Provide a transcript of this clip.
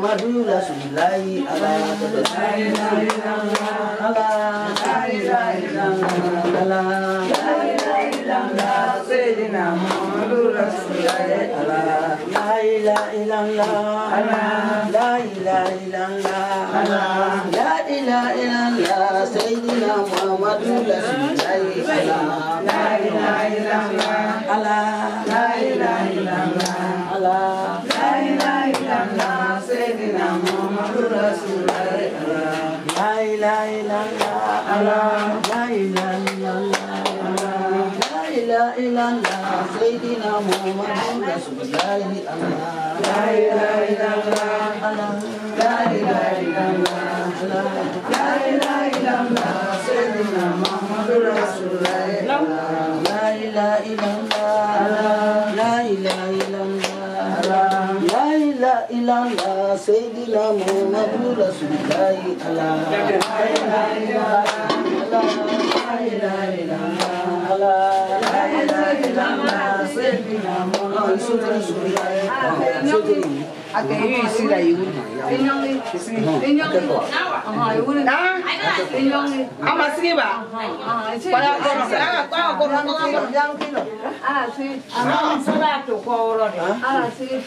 Muhammadu Rasulullah Allah la ilaha illallah Allah la ilaha illallah Allah la ilaha illallah Sayyidina Muhammadu Rasulullah Allah la ilaha illallah Allah la ilaha illallah Allah la ilaha illallah Sayyidina Muhammadu Rasulullah Allah la ilaha illallah Allah la ilaha illallah Allah la ilaha illallah Sayyidina Muhammadur Rasulullah la ilaha illallah Allah la ilaha illallah Allah la ilaha illallah Sayyidina Muhammadur Rasulullah Allah la ilaha illallah Allah la ilaha illallah Allah la ilaha illallah Sayyidina Muhammadur Rasulullah la ilaha illallah Allah la ilaha illallah la ilaha illallah Sayyidina Muhammadur Rasulullah Allah la ilaha illallah la ilaha illallah Allah la ilaha illallah Sayyidina Muhammadur Rasulullah Akai isi la ibu. Inyong ama sige ba? Kaya ko yang kilo. Ah, sige. Ano sa lato ko ro ni? Ah, sige.